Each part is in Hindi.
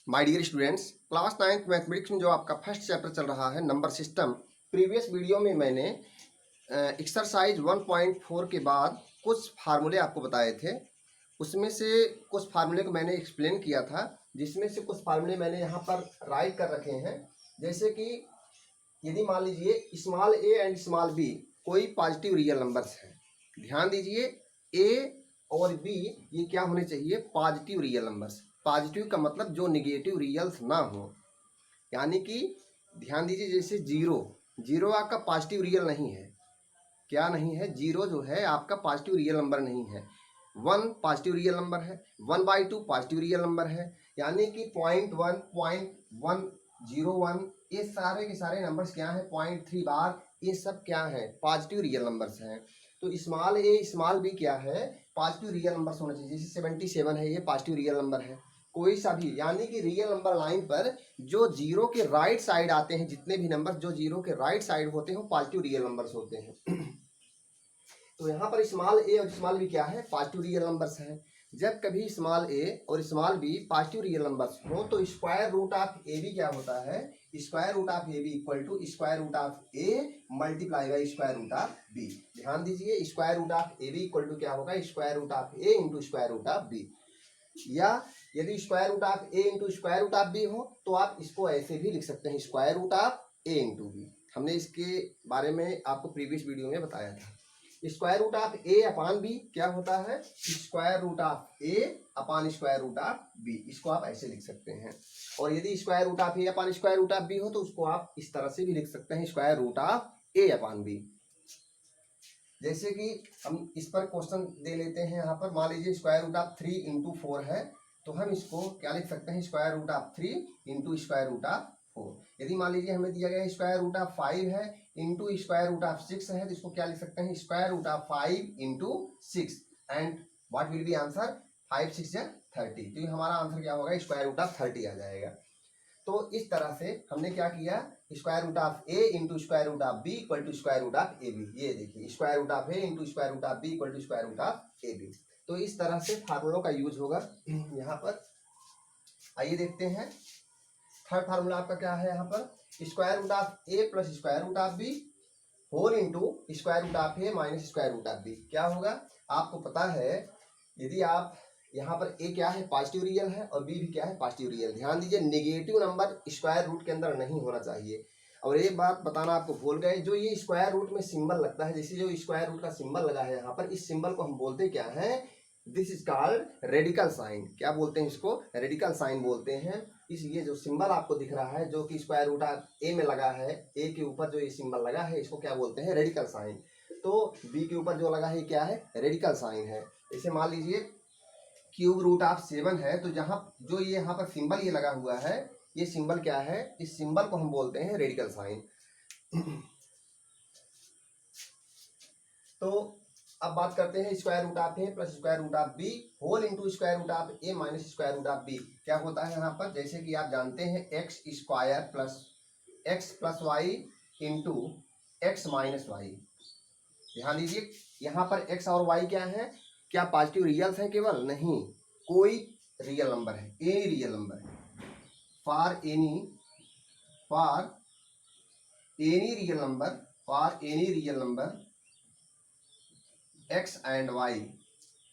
My dear students, class 9th mathematics में जो आपका फर्स्ट चैप्टर चल रहा है नंबर सिस्टम। प्रीवियस वीडियो में मैंने एक्सरसाइज 1.4 के बाद कुछ फार्मूले आपको बताए थे। उसमें से कुछ फार्मूले को मैंने एक्सप्लेन किया था, जिसमें से कुछ फार्मूले मैंने यहाँ पर राइट कर रखे हैं। जैसे कि यदि मान लीजिए small a and small b कोई पॉजिटिव रियल नंबर्स हैं। ध्यान दीजिए, ए और बी ये क्या होने चाहिए? Positive real numbers. पॉजिटिव का मतलब जो निगेटिव रियल्स ना हो, यानी कि ध्यान दीजिए, जैसे जीरो, जीरो आपका पॉजिटिव रियल नहीं है। क्या नहीं है? जीरो जो है आपका पॉजिटिव रियल नंबर नहीं है। 1 पॉजिटिव रियल नंबर है, 1/2 पॉजिटिव रियल नंबर है, यानी कि 0.1, 0.101 ये सारे के सारे नंबर्स क्या हैं? 0.3 बार ये सब क्या है? पॉजिटिव रियल नंबर्स हैं। तो स्मॉल ए स्मॉल बी क्या है? पॉजिटिव रियल नंबर्स होना चाहिए। जैसे 77 है, ये पॉजिटिव रियल नंबर है। कोई सा भी, यानी कि रियल नंबर लाइन पर जो जीरो के राइट साइड आते हैं, जितने भी नंबर जो जीरो के राइट साइड होते हैं वो पॉजिटिव रियल नंबर्स होते हैं। तो यहाँ पर स्मॉल ए और स्मॉल बी क्या है? पॉजिटिव रियल नंबर्स हैं। जब कभी स्मॉल ए और small b positive real numbers हो तो square root of A b क्या होता है? Square root of A b equal to square root of a multiply by square root of B. ध्यान दीजिए, square root of A b equal to क्या होगा? Square root of A into square root of b. या यदि square root of A into square root of b हो तो आप इसको ऐसे भी लिख सकते हैं, square root of A into b. हमने इसके बारे में आपको प्रीवियस वीडियो में बताया था। Square root of a upon b क्या होता है? Square root of a upon square root of b. इसको आप ऐसे लिख सकते हैं। और यदि square root of a upon square root of b हो तो उसको आप इस तरह से भी लिख सकते हैं, square root of a upon b. जैसे कि हम इस पर क्वेश्चन दे लेते हैं। यहाँ पर मान लीजिए स्क्वायर रूट ऑफ 3 इंटू 4 है, तो हम इसको क्या लिख सकते हैं? Square root of 3 into square root of 4। यदि मान लीजिए हमें दिया गया है स्क्वायर रूट ऑफ 5 है इंटू स्क्वायर रूट ऑफ 6 है, तो इसको क्या लिख सकते हैं? Square root of 5 into 6 and what will be answer? 5 6 या 30। तो ये हमारा आंसर क्या होगा? स्क्वायर रूट ऑफ 30 आ जाएगा। तो इस तरह से हमने क्या किया? Square root of A into square root of B equal to square root of A b. ये देखिए, square root of A into square root of B equal to square root of A B. तो इस तरह से फार्मूलों का यूज होगा यहाँ पर। आइए देखते हैं थर्ड फार्मूला आपका क्या है। यहाँ पर square root of A plus square root of B whole into square root of A minus square root of B. क्या होगा? आपको पता है, यदि आप यहाँ पर ए क्या है? पॉजिटिव रियल है और बी भी क्या है? Positive real. ध्यान दीजिए, नेगेटिव नंबर स्क्वायर रूट के अंदर नहीं होना चाहिए। और एक बात बताना आपको भूल गए, जो ये स्क्वायर रूट में सिंबल लगता है, जैसे जो स्क्वायर रूट का सिंबल लगा है यहाँ पर, इस सिंबल को हम बोलते क्या है? This is called radical sign. क्या बोलते हैं इसको? रेडिकल साइन बोलते हैं। इसलिए जो सिंबल आपको दिख रहा है जो कि स्क्वायर रूट ऑफ ए में लगा है, ए के ऊपर जो ये सिंबल लगा है, इसको क्या बोलते हैं? Radical sign. तो बी के ऊपर जो लगा है क्या है? रेडिकल साइन है। इसे मान लीजिए क्यूब रूट ऑफ 7 है, तो जहाँ जो ये यहाँ पर सिंबल ये लगा हुआ है, ये सिंबल क्या है? इस सिंबल को हम बोलते हैं रेडिकल साइन। तो अब बात करते हैं square root of A plus square root of B whole into square root of A minus square root of B. क्या होता है यहाँ पर? जैसे कि आप जानते हैं x square plus Y into x minus y. ध्यान दीजिए, यहाँ पर एक्स और वाई क्या है? क्या पॉजिटिव रियल्स हैं? केवल नहीं, कोई रियल नंबर है, एनी रियल नंबर है। For any real number x and y,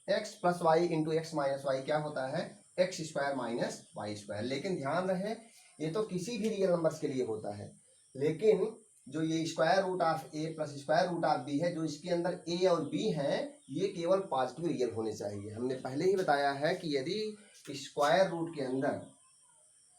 x plus Y into x minus y क्या होता है? X square minus Y square. लेकिन ध्यान रहे, ये तो किसी भी रियल नंबर्स के लिए होता है, लेकिन जो ये square root of A plus square root of b है, जो इसके अंदर ए और बी हैं, ये केवल पॉजिटिव रियल होने चाहिए। हमने पहले ही बताया है कि यदि स्क्वायर रूट के अंदर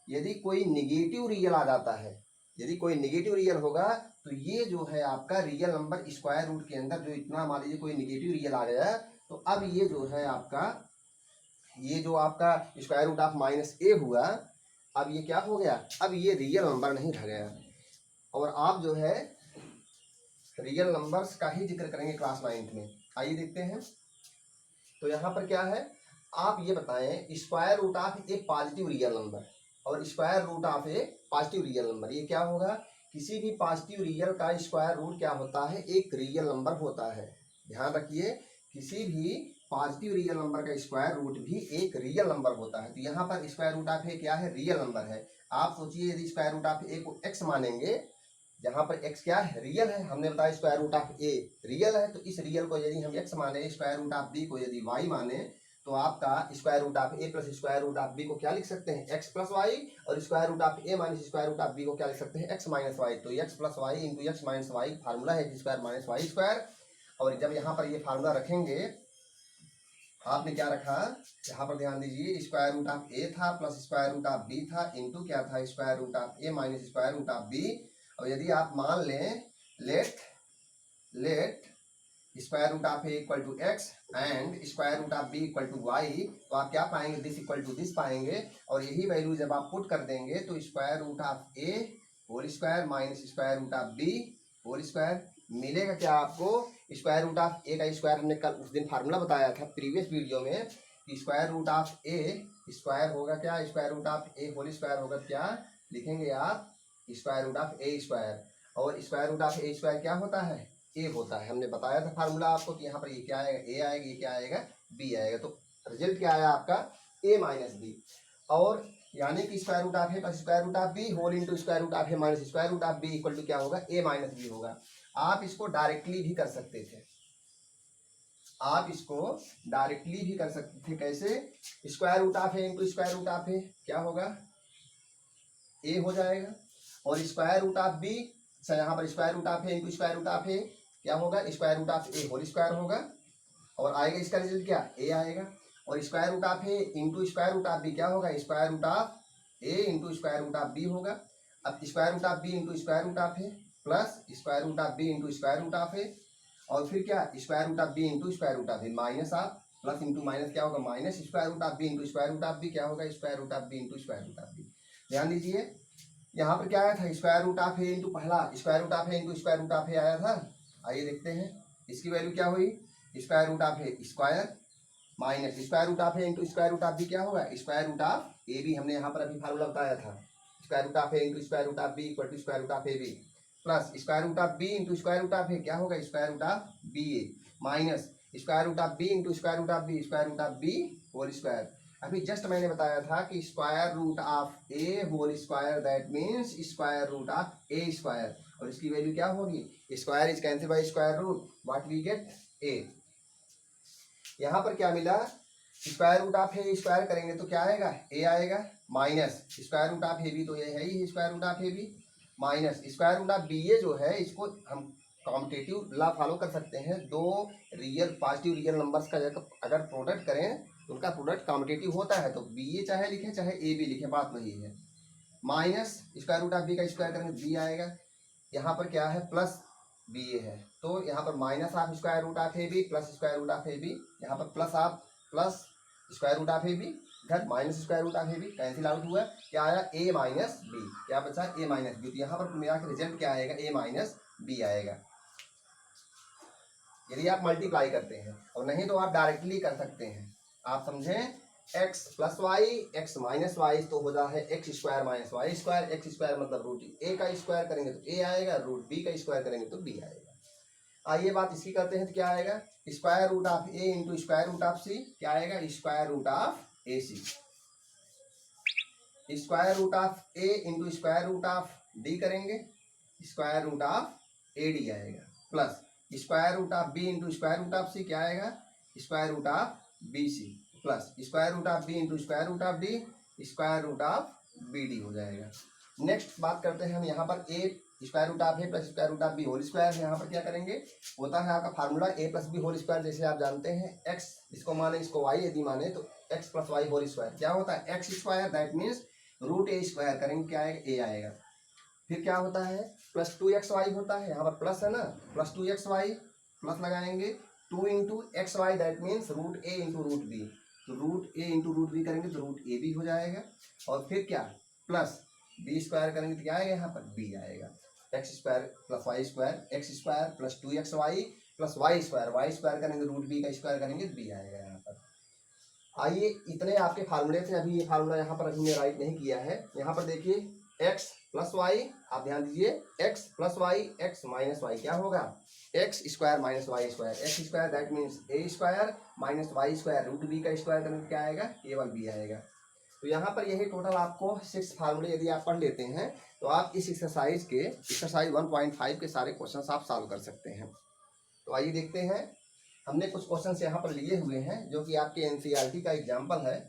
यदि कोई निगेटिव रियल आ जाता है, यदि कोई निगेटिव रियल होगा, तो ये जो है आपका रियल नंबर स्क्वायर रूट के अंदर जो इतना, मान लीजिए कोई निगेटिव रियल आ गया, तो अब ये जो है आपका, ये जो आपका स्क्वायर रूट ऑफ माइनस ए हुआ, अब ये क्या हो गया? अब ये रियल नंबर नहीं रह गया। और आप जो है रियल नंबर्स का ही जिक्र करेंगे क्लास 9th में। आइए देखते हैं। तो यहाँ पर क्या है, आप ये बताएं, square root of a positive real number और square root of a positive real number, ये क्या होगा? किसी भी पॉजिटिव रियल का स्क्वायर रूट क्या होता है? एक रियल नंबर होता है। ध्यान रखिए, किसी भी पॉजिटिव रियल नंबर का स्क्वायर रूट भी एक रियल नंबर होता है। तो यहाँ पर स्क्वायर रूट ऑफ ए क्या है, रियल नंबर है। आप सोचिए यदि स्क्वायर रूट ऑफ ए को एक्स मानेंगे, यहाँ पर एक्स क्या है, रियल है, हमने बताया square root of a real है, तो इस रियल को यदि हम एक्स माने, स्क्वायर रूट ऑफ बी को यदि वाई माने, तो आपका square root of A plus square root of B को क्या लिख सकते हैं, एक्स प्लस वाई, और square root of A minus square root of B को क्या लिख सकते हैं, एक्स माइनस वाई। तो x plus Y into x minus Y formula है x square minus Y square. और जब यहाँ पर ये फार्मूला रखेंगे, आपने क्या रखा, यहाँ पर ध्यान दीजिए, स्क्वायर रूट ऑफ ए था plus square root of b था इंटू क्या था, square root of A minus square root of b. और यदि आप मान लें let square root of a equal to x and square root of B equal to y, तो आप क्या पाएंगे, दिस इक्वल टू दिस पाएंगे। और यही वैल्यू जब आप पुट कर देंगे तो square root of A whole square minus square root of B whole square मिलेगा क्या आपको, स्क्वायर रूट ऑफ ए का स्क्वायर हमने कल उस दिन फार्मूला बताया था प्रीवियस वीडियो में, square root of A square होगा क्या, square root of A whole square होगा क्या, लिखेंगे आप square root of A square. और square root of A square क्या होता है, ए होता है। हमने बताया था फार्मूला आपको कि यहाँ पर ये क्या आएगा, ए आएगा, ये क्या आएगा, बी आएगा। तो रिजल्ट क्या आया आपका, ए माइनस बी। और यानी कि square root of A plus square root of B whole into square root of A minus square root of B equal to क्या होगा, ए माइनस बी होगा। आप इसको डायरेक्टली भी कर सकते थे, आप इसको डायरेक्टली भी कर सकते थे। कैसे, square root of A into square root of A क्या होगा, ए हो जाएगा। और स्क्वायर रूट ऑफ बी, यहाँ पर square root of A into square root of A क्या होगा, square root of A whole square होगा। और आएगा इसका रिजल्ट क्या, ए आएगा। और square root of A into square root of B क्या होगा, square root of A into square root of B होगा। अब square root of B into square root of A plus square root of B into square root of ए, और फिर क्या, square root of B into square root of A minus आप प्लस इंटू माइनस क्या होगा, minus square root of B into square root of B क्या होगा, square root of B into square root of B. ध्यान दीजिए यहाँ पर क्या आया था, square root of A into पहला square root of A into square root of A आया था। आइए देखते हैं इसकी वैल्यू क्या हुई, square root of A square minus square root of A into square root of B क्या होगा, square root of A B. हमने यहाँ पर अभी फार्मूला बताया था, square root of A into square root of B equal to square root of A B plus square root of B into square root of A क्या होगा, square root of B A minus square root of B into square root of B square root of B whole square. अभी जस्ट मैंने बताया था कि square root of A whole square that means square root of A square. और इसकी वैल्यू क्या होगी, square is cancel by square root, what we get, A. यहाँ पर क्या मिला, square root of A square करेंगे तो क्या आएगा, ए आएगा minus square root of A B, तो ये है ही square root of A B minus square root of B A जो है, इसको हम कॉम्पिटेटिव लॉ फॉलो कर सकते हैं। दो रियल पॉजिटिव रियल नंबर्स का अगर प्रोडक्ट करें तो उनका प्रोडक्ट कॉम्पिटेटिव होता है, तो बी ए चाहे लिखें चाहे ए बी लिखें, बात वही है। Minus square root of b का स्क्वायर करेंगे बी आएगा, यहाँ पर क्या है प्लस बी ए है, तो यहाँ पर माइनस आप square root of A B plus square root of A B, यहाँ पर प्लस आप plus square root of A B इधर minus square root of A B, cancel out हुआ, क्या आया, ए माइनस बी, क्या बचा, ए माइनस बी। तो यहाँ पर मेरा रिजल्ट क्या आएगा, ए माइनस बी आएगा, यदि आप मल्टीप्लाई करते हैं। और नहीं तो आप डायरेक्टली कर सकते हैं, आप समझें, x plus y x minus Y तो हो जाता है x square minus Y square, x square मतलब रूट ए का स्क्वायर करेंगे तो ए आएगा, रूट बी का स्क्वायर करेंगे तो बी आएगा। आइए बात इसकी करते हैं तो क्या आएगा, square root of A into square root of C क्या आएगा, square root of A C, square root of A into square root of D करेंगे, square root of A D आएगा, plus square root of B into square root of C क्या आएगा, square root of B C, plus square root of B into square root of D square root of B D हो जाएगा। नेक्स्ट बात करते हैं हम यहाँ पर A square root of A plus square root of B whole square, यहाँ पर क्या करेंगे, होता है आपका formula A plus B whole square, जैसे आप जानते हैं एक्स इसको माने इसको वाई यदि माने तो x plus y whole square क्या होता है, x square that means root a square करेंगे क्या आएगा, ए आएगा। फिर क्या होता है, प्लस 2xy होता है, यहाँ पर प्लस है ना, प्लस 2xy प्लस लगाएंगे 2 into x y that means root A into root b, तो रूट ए इंटू रूट बी करेंगे तो रूट ए बी हो जाएगा। और फिर क्या, प्लस बी स्क्वायर करेंगे तो क्या आएगा, यहाँ पर बी आएगा, x square plus y square, x square plus 2xy plus y square करेंगे रूट बी का स्क्वायर करेंगे तो बी आएगा यहाँ पर। आइए इतने आपके फार्मूले थे, अभी ये फार्मूला यहाँ पर अभी मैं राइट नहीं किया है। यहाँ पर देखिए एक्स प्लस वाई, आप ध्यान दीजिए, x plus y x minus y क्या होगा, x square minus Y square, x square that means a square minus Y square root b का स्क्वायर करने क्या आएगा, केवल बी आएगा। तो यहाँ पर यही टोटल आपको 6 फार्मूले यदि आप पढ़ लेते हैं तो आप इस एक्सरसाइज 1.5 के सारे क्वेश्चन आप सॉल्व कर सकते हैं। तो आइए देखते हैं, हमने कुछ क्वेश्चन यहाँ पर लिए हुए हैं जो कि आपके एनसीईआरटी का एग्जाम्पल है।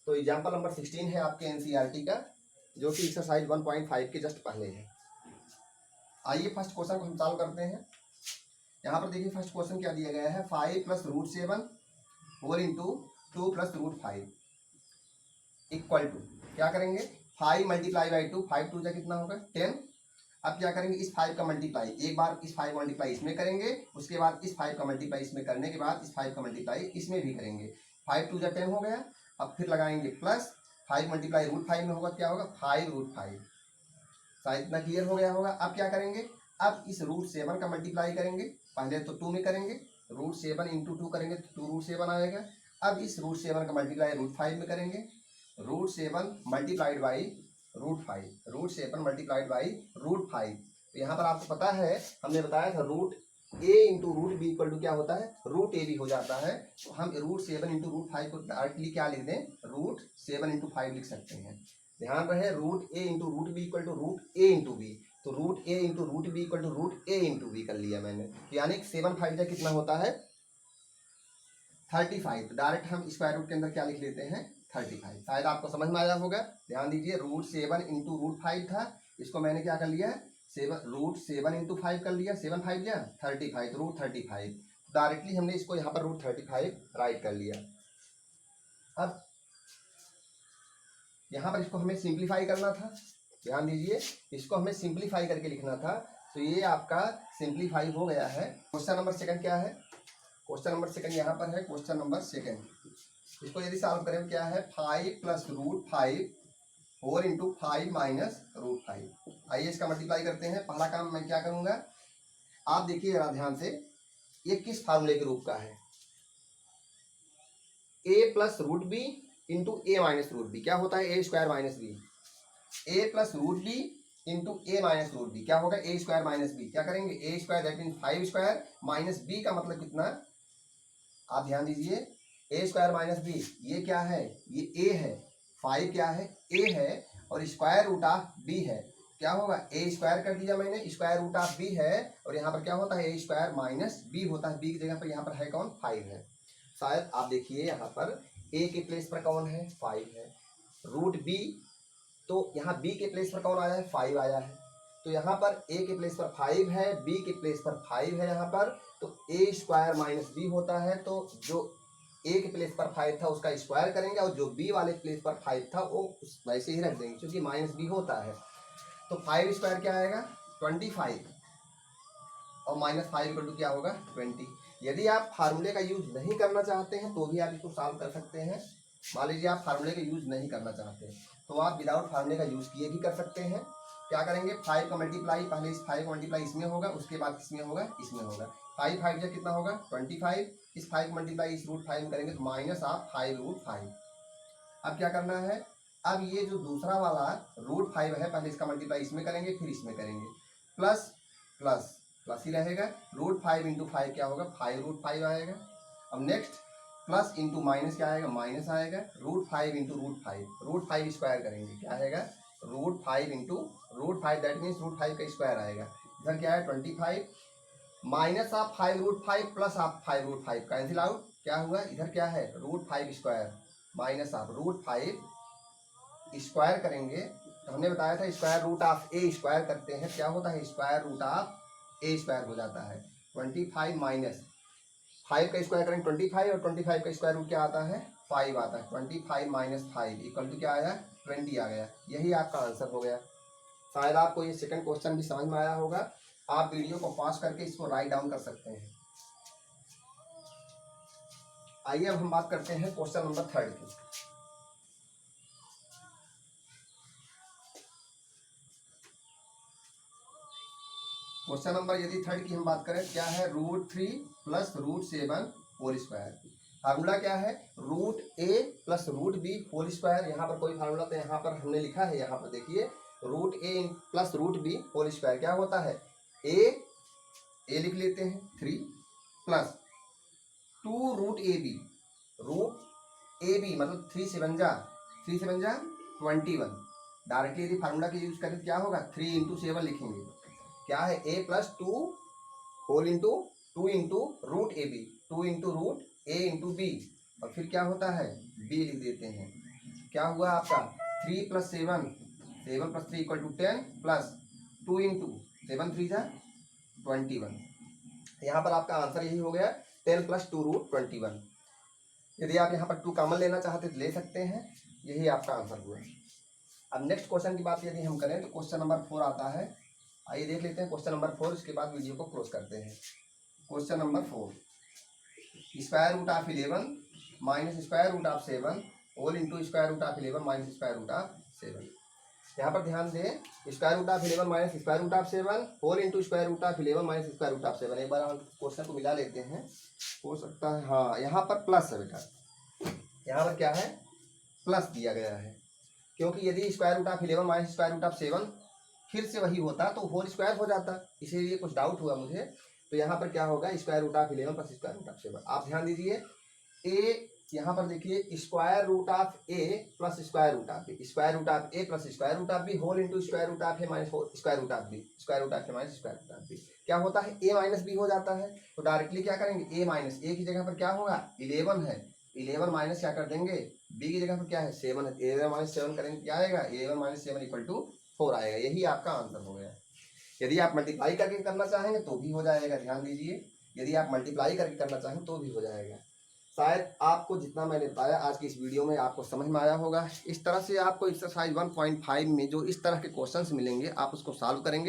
तो एग्जाम्पल नंबर 16 है आपके एनसीईआरटी का, जो कि एक्सरसाइज 1.5 के जस्ट पहले है। आइए फर्स्ट क्वेश्चन को हम सॉल्व करते हैं। यहाँ पर देखिए फर्स्ट क्वेश्चन क्या दिया गया है, 5 plus root 7 whole into 2 plus root 5 equal to, क्या करेंगे 5 मल्टीप्लाई बाई 2, 5 टू जा कितना होगा 10। अब क्या करेंगे, इस 5 का मल्टीप्लाई, एक बार इस 5 का मल्टीप्लाई इसमें करेंगे, उसके बाद इस 5 का मल्टीप्लाई इसमें करने के बाद इस 5 का मल्टीप्लाई इसमें भी करेंगे, 5 टू जा 10 हो गया। अब फिर लगाएंगे प्लस 5 मल्टीप्लाई रूट 5 में होगा क्या होगा 5 रूट 5, शायद इतना क्लियर हो गया होगा। अब क्या करेंगे, अब इस रूट 7 का मल्टीप्लाई करेंगे, पहले तो 2 में करेंगे, रूट 7 इंटू 2 करेंगे तो 2 रूट 7 आएगा। अब इस रूट 7 का मल्टीप्लाई रूट 5 में करेंगे, root 7 multiplied by root 5, root 7 multiplied by root 5। तो यहाँ पर आपको पता है, हमने बताया था root A into root B equal to क्या होता है, रूट ए बी हो जाता है। तो हम रूट 7 इंटू रूट 5 को डायरेक्टली क्या लिख दें, रूट 7 इंटू 5 लिख सकते हैं। ध्यान रहे, root A into root B equal to root A into B, तो root A into root B equal to root A into B कर लिया मैंने। यानी 7 5 जा कितना होता है 35। डायरेक्ट हम स्क्वायर रूट के अंदर क्या लिख लेते हैं 35। शायद आपको समझ में आया होगा। ध्यान दीजिए, रूट 7 इंटू रूट 5 था, इसको मैंने क्या कर लिया है रूट 7 इंटू 5 कर लिया, 7 5 जा 35, रूट 35। डायरेक्टली हमने इसको यहाँ पर रूट 35 राइट कर लिया। अब यहाँ पर इसको हमें सिंप्लीफाई करना था, ध्यान दीजिए, इसको हमें सिंप्लीफाई करके लिखना था। तो ये आपका सिंप्लीफाई हो गया है। क्वेश्चन नंबर सेकंड क्या है, क्वेश्चन नंबर सेकंड यहाँ पर है, क्वेश्चन नंबर सेकंड, इसको यदि सॉल्व करें क्या है 5 plus root 5 4 into 5 minus root 5। आइए इसका मल्टीप्लाई करते हैं। पहला काम मैं क्या करूंगा, आप देखिए जरा ध्यान से, ये किस फार्मूले के रूप का है, A plus root B into A minus root B, क्या होता है A square minus B, A plus root B into A minus root B क्या होगा ए स्क्वायर माइनस बी। क्या करेंगे A square that mean 5 square minus B का मतलब कितना, आप ध्यान दीजिए, ए स्क्वायर माइनस बी, ये क्या है, ये ए है, 5 क्या है ए है, और स्क्वायर रूट ऑफ बी है, क्या होगा ए स्क्वायर कर दिया मैंने, स्क्वायर रूट ऑफ बी है, और यहाँ पर क्या होता है ए स्क्वायर माइनस बी होता है, बी की जगह पर यहाँ पर है कौन 5 है। शायद आप देखिए यहाँ पर ए के प्लेस पर कौन है 5 है, रूट बी, तो यहाँ बी के प्लेस पर कौन आया है 5 आया है, तो यहाँ पर ए के प्लेस पर 5 है, बी के प्लेस पर 5 है यहाँ पर, तो ए स्क्वायर माइनस बी होता है। तो जो ए के प्लेस पर 5 था उसका स्क्वायर करेंगे, और जो बी वाले प्लेस पर 5 था वो वैसे ही रख देंगे क्योंकि माइनस बी होता है। तो 5 स्क्वायर क्या आएगा 25, और माइनस 5 इक्वल टू क्या होगा 20। यदि आप फार्मूले का यूज नहीं करना चाहते हैं तो भी आप इसको सॉल्व कर सकते हैं। मान लीजिए आप फार्मूले का यूज नहीं करना चाहते तो आप विदाउट फार्मूले का यूज किए भी कर सकते हैं। क्या करेंगे 5 का मल्टीप्लाई, पहले इस 5 का मल्टीप्लाई इसमें होगा, उसके बाद इसमें होगा, इसमें होगा, 5 5 जा कितना होगा 25, इस 5 का मल्टीप्लाई इस रूट 5 में करेंगे तो माइनस आप 5 रूट 5। अब क्या करना है, अब ये जो दूसरा वाला रूट 5 है, पहले इसका मल्टीप्लाई इसमें करेंगे फिर इसमें करेंगे, प्लस प्लस प्लस ही रहेगा, रूट 5 इंटू 5 क्या होगा 5 रूट 5 आएगा। अब नेक्स्ट प्लस इंटू माइनस क्या आएगा माइनस आएगा, रूट 5 इंटू रूट 5 स्क्वायर करेंगे क्या आएगा root 5 into root 5 that means root 5 का स्क्वायर आएगा। इधर क्या है 25 माइनस आप 5 रूट 5 प्लस आप 5 रूट 5 कैंसिल आउट, क्या हुआ इधर क्या है रूट 5 स्क्वायर माइनस आप रूट 5 स्क्वायर करेंगे। तो हमने बताया था square root of A square करते हैं, क्या होता है square root of A square हो जाता है। 25 माइनस 5 का स्क्वायर करेंगे 25, और 25 का स्क्वायर रूट क्या आता है 5 आता है, 25 माइनस 5 इक्वल टू क्या आया 20 आ गया। यही आपका आंसर हो गया। शायद आपको ये सेकंड क्वेश्चन भी समझ में आया होगा। आप वीडियो को पॉज करके इसको राइट डाउन कर सकते हैं। आइए अब हम बात करते हैं क्वेश्चन नंबर 3 की। क्वेश्चन नंबर यदि 3 की हम बात करें क्या है root 3 plus root 7 whole square. Formula क्या है root A plus root B whole square. यहाँ पर कोई फार्मूला तो यहाँ पर हमने लिखा है, यहाँ पर देखिए root A plus root B whole square क्या होता है, ए लिख लेते हैं 3 प्लस 2 रूट ए बी मतलब 3 से बन जा 21। डायरेक्टली यदि फार्मूला के यूज करें तो क्या होगा, 3 इंटू 7 लिखेंगे, क्या है A plus 2 whole into 2 into root A B, 2 into root A into B, और फिर क्या होता है बी लिख देते हैं। क्या हुआ आपका 3 plus 7 plus 3 equal to 10 plus 2 into 7 3 जा 21। यहाँ पर आपका आंसर यही हो गया 10 प्लस 2 रूट 21। यदि आप यहाँ पर 2 कॉमन लेना चाहते तो ले सकते हैं, यही आपका आंसर हुआ। अब नेक्स्ट क्वेश्चन की बात यदि हम करें तो क्वेश्चन नंबर 4 आता है। आइए देख लेते हैं क्वेश्चन नंबर 4, इसके बाद वीडियो को क्लोज करते हैं। Question number 4, square root of 11 minus square root of 7 whole into square root of 11 minus square root of 7। यहाँ पर ध्यान दें, square root of 11 minus square root of 7 whole into square root of 11 minus square root of 7। एक बार हम क्वेश्चन को मिला लेते हैं, हो सकता है हाँ यहाँ पर प्लस है बेटा, यहाँ पर क्या है प्लस दिया गया है, क्योंकि यदि square root of 11 minus square root of 7 फिर से वही होता तो होल स्क्वायर हो जाता, इसीलिए कुछ डाउट हुआ मुझे। तो यहाँ पर क्या होगा square root of 11 plus square root of 7। आप ध्यान दीजिए, ए यहाँ पर देखिए square root of A plus square root of B, square root of A plus square root of B whole into square root of A minus square root of B, square root of A minus square root of B. क्या होता है ए माइनस बी हो जाता है, तो डायरेक्टली क्या करेंगे ए माइनस ए की जगह पर क्या होगा 11 है, 11 माइनस क्या कर देंगे बी की जगह पर क्या है 7 है, 11 माइनस 7 करेंगे क्या आएगा 11 माइनस 7 इक्वल टू 4 आएगा। यही आपका आंसर हो गया। यदि आप मल्टीप्लाई करके करना चाहेंगे तो भी हो जाएगा, ध्यान दीजिए, यदि आप मल्टीप्लाई करके करना चाहें तो भी हो जाएगा। शायद आपको जितना मैंने बताया आज की इस वीडियो में आपको समझ में आया होगा। इस तरह से आपको एक्सरसाइज 1.5 में जो इस तरह के क्वेश्चंस मिलेंगे आप उसको सॉल्व करेंगे।